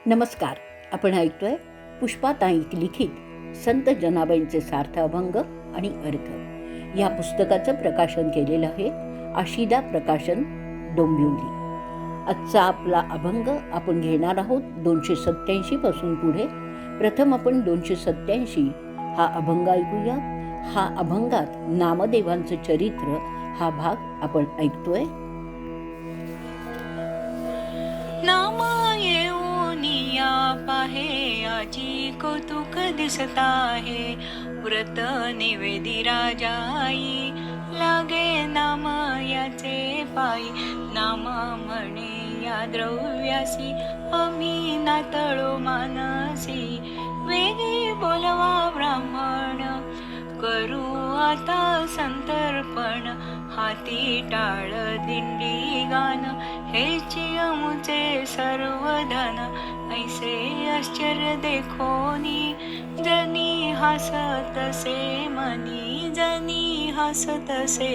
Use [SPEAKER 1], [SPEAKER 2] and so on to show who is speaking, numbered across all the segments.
[SPEAKER 1] नमस्कार. आपण ऐकतोय पुष्पाताई लिखित संत जनाबाईंचे सार्थ अभंग आणि अर्थ या पुस्तकाचं प्रकाशन केलेलं आहे आशिदा प्रकाशन, डोंबिवली. आजचा आपला अभंग आपण घेणार आहोत 287 पासून पुढे. प्रथम आपण 287 हा अभंग ऐकूया. हा अभंगात नामदेवांचं चरित्र हा भाग आपण ऐकतोय.
[SPEAKER 2] पाहे आजी कौतुक दिसत आहे, व्रत निवेदी राजाई लागे नाम याचे पायी. नाम म्हणे या द्रव्यासी आम्ही नातळो मानसी. वेदी बोलवा ब्राह्मण करू आता संतर्पण. हाती टाळ दिंडी गान हेची अमुचे सर्वधन. ऐसे आश्चर्य देखोनी जनी हसतसे मनी. जनी हसतसे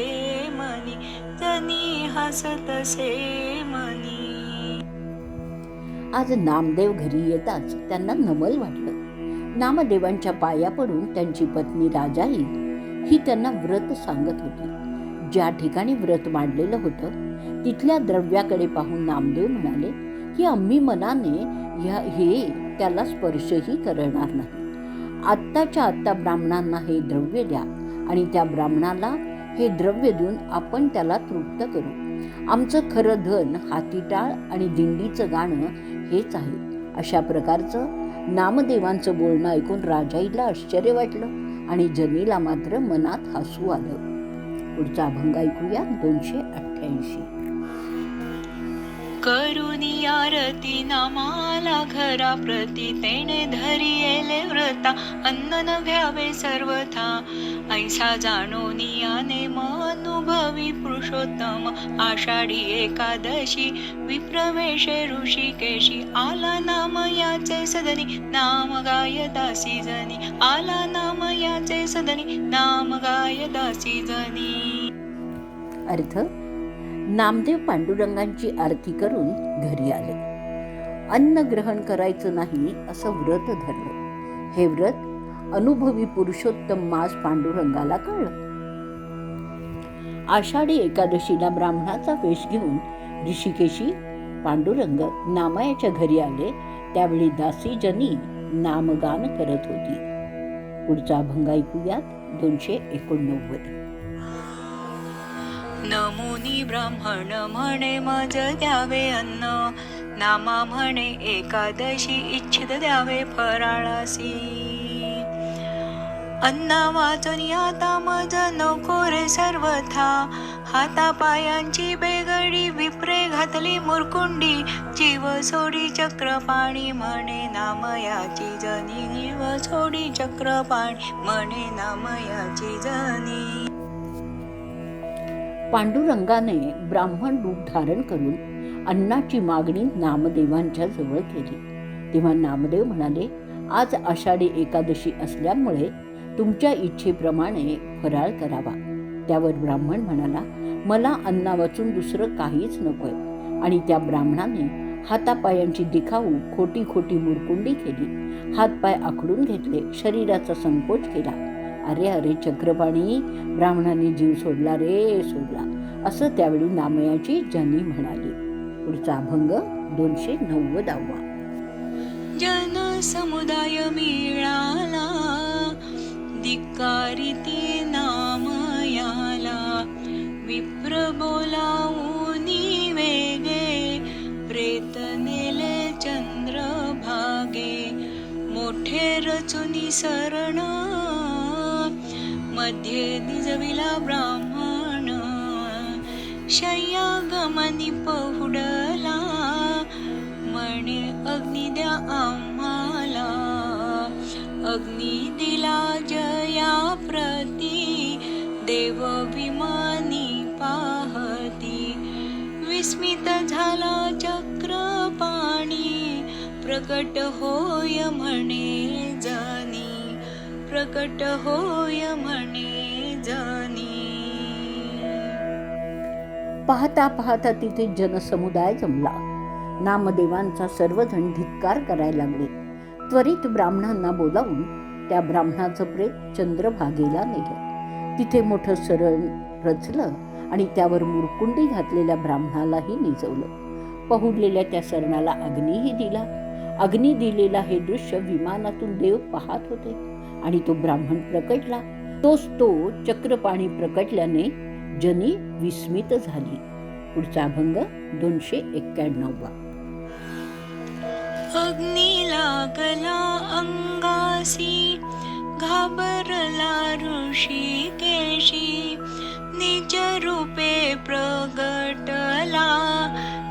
[SPEAKER 2] मनी. जनी हसतसे मनी.
[SPEAKER 1] आज नामदेव घरी येताच त्यांना नमल वाटलं. नामदेवांच्या पाया पडून त्यांची पत्नी राजाई ही त्यांना व्रत सांगत होती. ज्या ठिकाणी व्रत मांडलेलं होतं तिथल्या द्रव्याकडे पाहून नामदेव म्हणाले की आम्ही मनाने हे त्याला स्पर्शही करणार नाही. आत्ताच्या आत्ता ब्राह्मणांना हे द्रव्य द्या आणि त्या ब्राह्मणाला हे द्रव्य देऊन आपण त्याला तृप्त करू. आमचं खरं धन हातीटाळ आणि दिंडीचं गाणं हेच आहे. अशा प्रकारचं नामदेवांचं बोलणं ऐकून राजाईला आश्चर्य वाटलं आणि जनीला मात्र मनात हसू आलं. पुढचा अभंग ऐकूया 288.
[SPEAKER 2] करुणी आरती नामाला घरा प्रती तेने धरी येले व्रता. अन्न न घ्यावे सर्वथा ऐसा जाणोनी याने अनुभवी पुरुषोत्तम. आषाढी एकादशी विप्रवेशे ऋषिकेशी. आला नाम याचे सदनी नाम गायदासी जनी. आला नाम याचे सदनी नाम गायदासी जनी.
[SPEAKER 1] अर्थ: नामदेव पांडुरंगांची आरती करून घरी आले. अन्न ग्रहण करायचं नाही असं व्रत धरलं. हे व्रत अनुभवी पुरुषोत्तम मास पांडुरंगाला कळलं. आषाढी एकादशीला ब्राह्मणाचा वेश घेऊन ऋषिकेशी पांडुरंग नामयाच्या घरी आले. त्यावेळी दासी जनी नामगान करत होती. पुढचा अभंग ऐकूयात 289.
[SPEAKER 2] नमुनी ब्राह्मण म्हणे मज द्यावे अन्न. नामा म्हणे एकादशी इच्छित द्यावे फराळासी. अन्ना वाचून आता मज नको रे सर्वथा. हातापायांची बेगडी विप्रे घातली मुरकुंडी. जीव सोडी चक्रपाणी म्हणे नामयाची जनी. जीव सोडी चक्रपाणी म्हणे नामयाची जनी.
[SPEAKER 1] पांडुरंगाने ब्राह्मण रूप धारण करून अन्नाची मागणी नामदेवांच्या जवळ केली. तेव्हा नामदेव म्हणाले, आज आषाढी एकादशी असल्यामुळे तुमच्या इच्छेप्रमाणे फराळ करावा. त्यावर ब्राह्मण म्हणाला, मला अन्ना वाचून दुसरं काहीच नकोय. आणि त्या ब्राह्मणाने हातापायांची दिखाऊ खोटी खोटी मुरकुंडी केली. हातपाय आखडून घेतले, शरीराचा संकोच केला. अरे अरे चक्रपाणी, ब्राह्मणाने जीव सोडला रे सोडला, असं त्यावेळी नामयाची जनी म्हणाली. पुढचा अभंग 290.
[SPEAKER 2] जन समुदाय मिळाला धिक्कारिती नामयाला. विप्र बोलावूनी वेगे प्रेत नेले चंद्रभागे. मोठे रचुनी सरण मध्ये निजविला ब्राह्मण. शय्या गमनी पहुडला म्हणे अग्नी द्या आम्हाला. अग्नी दिला जया प्रती देव विमानी पाहती. विस्मित झाला चक्रपाणी प्रकट होय म्हणे जनी. प्रकट होय म्हणे जनी.
[SPEAKER 1] पाहता पाहता तिथे जनसमुदाय जमला. नामदेवांचा सर्वजण धिक्कार करायला लागले. त्वरित ब्राह्मणांना बोलावून त्या ब्राह्मणाचं प्रेत चंद्रभागेला नेलं. तिथे मोठं सरण रचलं आणि त्यावर मुरकुंडी घातलेल्या ब्राह्मणालाही निजवलं. पहुडलेल्या त्या सरणाला अग्नीही दिला. अग्नी दिलेला हे दृश्य विमानातून देव पाहत होते आणि तो ब्राह्मण प्रकटला. तोच तो चक्रपाणी प्रकटल्याने जनी विस्मित झाली. पुढचा अभंग 291.
[SPEAKER 2] अग्नी लागला अंगासी, घाबरला ऋषिकेशी. निज रूपे प्रगटला,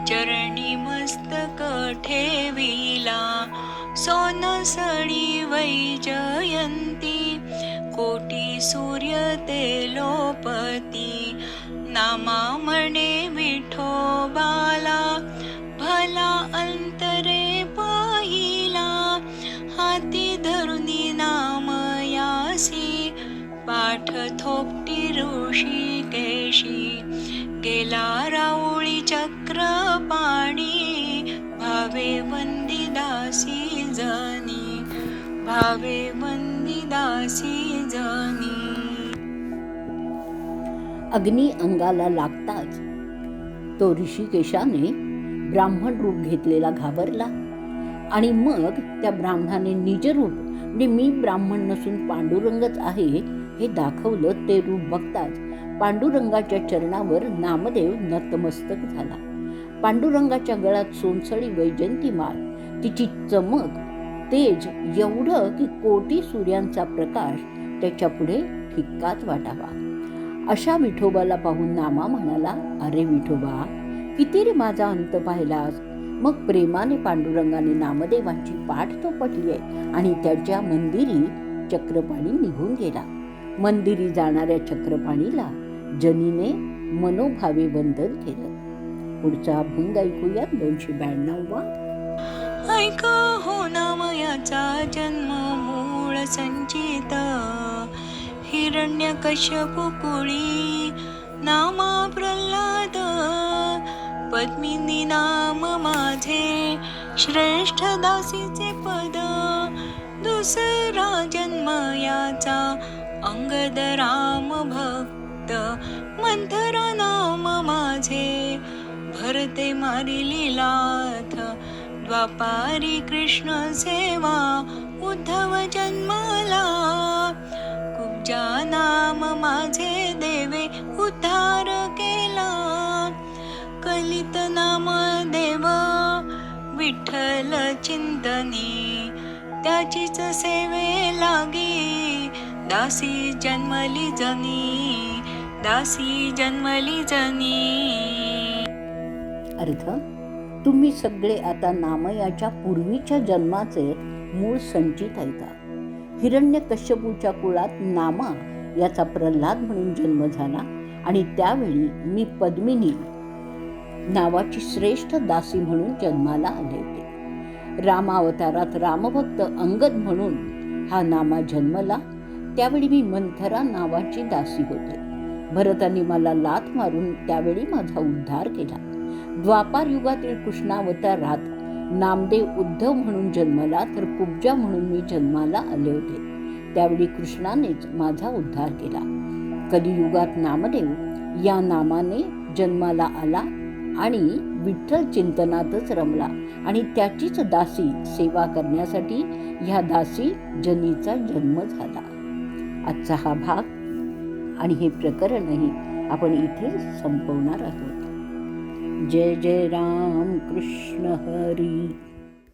[SPEAKER 2] चरणी मस्तक ठेविला. सोनसळी वैजयंती, कोटी सूर्य तेलोपती. नामा म्हणे विठोबाला, भला अंतरे पाहिला. हाती धरुनी नाम यासी, पाठ थोपटी ऋषिकेशी. गेला राऊळी चक्रपाणी, भावे वंदी दासी जनी. भावे वंदी दासी जनी.
[SPEAKER 1] अग्नी अंगाला लागताच तो ऋषिकेशाने ब्राह्मण रूप घेतलेला घाबरला आणि मग त्या ब्राह्मणाने निजरूप म्हणजे मी ब्राह्मण नसून पांडुरंगच आहे हे दाखवलं. ते रूप बघताच पांडुरंगाच्या चरणावर नामदेव नतमस्तक झाला. पांडुरंगाच्या गळ्यात सोनसळी वैजयंती माळ, तिची चमक तेज एवढं की कोटी सूर्यांचा प्रकाश त्याच्या पुढे फिक्काच वाटावा. अशा विठोबाला पाहून नामा म्हणाला, अरे विठोबा, किती रे माझा अंत पाहिलास. मग प्रेमाने पांडुरंगाने नामदेवांची पाठ थोपटली आहे आणि त्याच्या मंदिरी चक्रपाणी निघून गेला. मंदिरी जाणाऱ्या चक्रपाणीला जनीने मनोभावे वंदन केलं. पुढचा अभंग ऐकूया 292.
[SPEAKER 2] ऐक हो नामयाचा जन्म मूळ संचित. हिरण्यकश्यपु कुळी नामा प्रल्हाद. पद्मिनी नाम माझे, श्रेष्ठ दासीचे पद. दुसरा जन्म याचा अंगद राम भक्त. मंथरा नाम माझे, भरते मारिली लाथ. द्वापारी कृष्ण सेवा, उद्धव जन्माला. कुब्जा नाम माझे, देवे उद्धार केला. कलित नाम देव, विठ्ठल चिंतनी. त्याचीच सेवे लागी, दासी जन्मली जनी. दासी जन्मली जनी.
[SPEAKER 1] अर्थ, तुम्ही सगळे आता नामयाच्या पूर्वीच्या जन्माचे मूळ संचित ऐका. हिरण्यकश्यपूच्या कुळात नामा याचा प्रल्हाद म्हणून जन्म झाला आणि त्यावेळी मी पद्मिनी नावाची श्रेष्ठ दासी म्हणून जन्माला आले होते. रामावतारात रामभक्त अंगद म्हणून हा नामा जन्मला. त्यावेळी मी मंथरा नावाची दासी होते. भरताने मला लाथ मारून त्यावेळी माझा उद्धार केला. द्वापार युगातील कृष्णावतारात नामदेव उद्धव म्हणून जन्मला, तर कुब्जा म्हणून मी जन्माला आले होते. त्यावेळी कृष्णानेच माझा उद्धार केला. कलियुगात नामदेव या नामाने जन्माला आला आणि विठ्ठल चिंतनातच रमला आणि त्याचीच दासी सेवा करण्यासाठी ह्या दासी जनीचा जन्म झाला. आजचा हा भाग आणि हे प्रकरणही आपण इथे संपवणार आहोत. जय जय राम कृष्ण हरी.